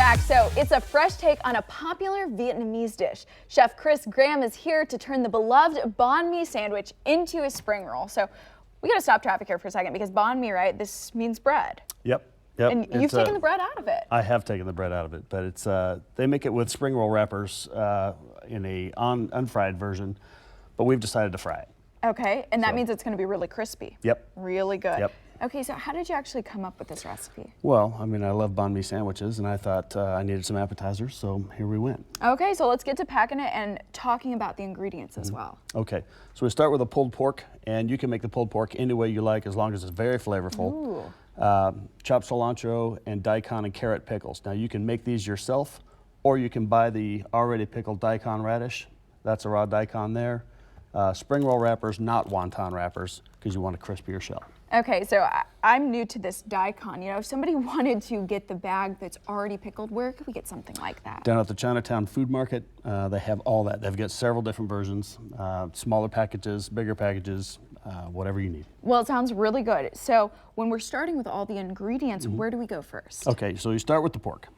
back. So it's a fresh take on a popular Vietnamese dish. Chef Chris Graham is here to turn the beloved Bahn Mi sandwich into a spring roll. So we gotta stop traffic here for a second because Bahn Mi, right? This means bread. Yep. And you've taken the bread out of it. I have taken the bread out of it, but it's they make it with spring roll wrappers in a unfried version, but we've decided to fry it. Okay, and that means it's gonna be really crispy. Yep. Really good. Yep. Okay, so how did you actually come up with this recipe? Well, I mean, I love Bahn Mi sandwiches, and I thought I needed some appetizers, so here we went. Okay, so let's get to packing it and talking about the ingredients as well. Okay, so we start with a pulled pork, and you can make the pulled pork any way you like as long as it's very flavorful. Ooh. Chopped cilantro and daikon and carrot pickles. Now you can make these yourself, or you can buy the already pickled daikon radish. That's a raw daikon there. Spring roll wrappers, not wonton wrappers, because you want a crispier shell. Okay, so I'm new to this daikon. You know, if somebody wanted to get the bag that's already pickled, where could we get something like that? Down at the Chinatown Food Market, they have all that. They've got several different versions, smaller packages, bigger packages, whatever you need. Well, it sounds really good. So when we're starting with all the ingredients, where do we go first? Okay, so you start with the pork.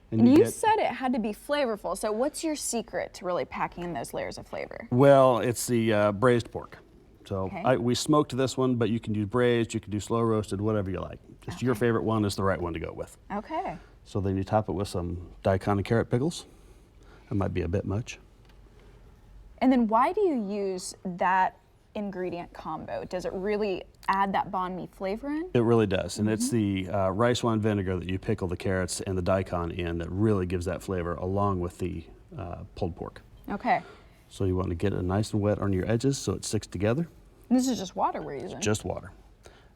And you said it had to be flavorful. So what's your secret to really packing in those layers of flavor? Well, it's the braised pork. So Okay. we smoked this one, but you can do braised, you can do slow roasted, whatever you like. Just your favorite one is the right one to go with. Okay. So then you top it with some daikon and carrot pickles. That might be a bit much. And then why do you use that ingredient combo? Does it really add that Bahn Mi flavor in? It really does, and it's the rice wine vinegar that you pickle the carrots and the daikon in that really gives that flavor along with the pulled pork. Okay. So you want to get it nice and wet on your edges so it sticks together. And this is just water we're using? Just water.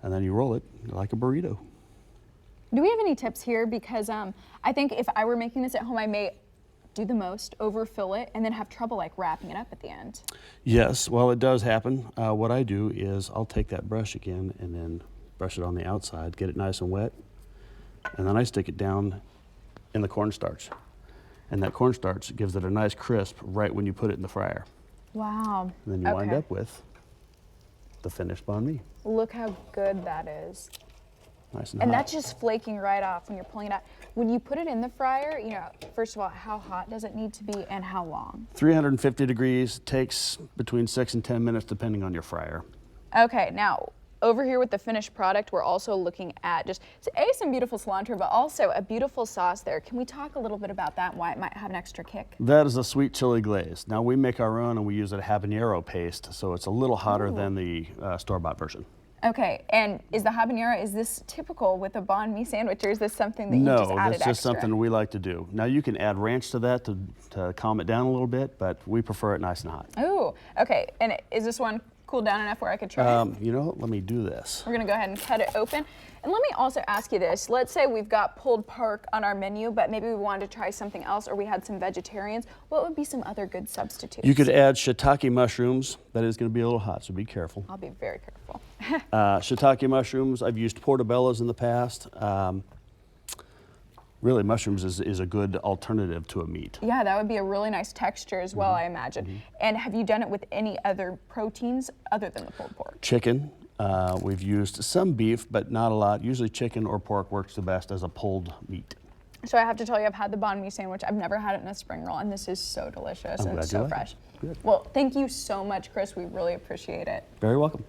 And then you roll it like a burrito. Do we have any tips here? Because I think if I were making this at home, I may do the most, overfill it, and then have trouble like wrapping it up at the end. Yes, well, it does happen. What I do is I'll take that brush again and then brush it on the outside, get it nice and wet, and then I stick it down in the cornstarch. And that cornstarch gives it a nice crisp right when you put it in the fryer. Wow. And then you wind up with the finished Bahn Mi. Look how good that is. Nice and And hot. that's just flaking right off when you're pulling it out. When you put it in the fryer, you know, first of all, how hot does it need to be and how long? 350 degrees, takes between 6 and 10 minutes depending on your fryer. Okay, now over here with the finished product, we're also looking at just some beautiful cilantro, but also a beautiful sauce there. Can we talk a little bit about that and why it might have an extra kick? That is a sweet chili glaze. Now we make our own and we use a habanero paste, so it's a little hotter than the store-bought version. Okay, and is the habanero, is this typical with a Bahn Mi sandwich, or is this something that you just added No, that's just extra? something we like to do. Now you can add ranch to that to calm it down a little bit, but we prefer it nice and hot. Ooh, okay, and is this one cooled down enough where I could try it? You know, let me do this. We're gonna go ahead and cut it open. And let me also ask you this. Let's say we've got pulled pork on our menu, but maybe we wanted to try something else, or we had some vegetarians. What would be some other good substitutes? You could add shiitake mushrooms. That is going to be a little hot, so be careful. I'll be very careful. Shiitake mushrooms, I've used portobellos in the past. Really, mushrooms is a good alternative to a meat. Yeah, that would be a really nice texture as well, I imagine. And have you done it with any other proteins other than the pulled pork? Chicken, we've used some beef, but not a lot. Usually chicken or pork works the best as a pulled meat. So I have to tell you, I've had the Bahn Mi sandwich. I've never had it in a spring roll, and this is so delicious and glad so you like it. fresh. Good. Well, thank you so much, Chris. We really appreciate it. Very welcome.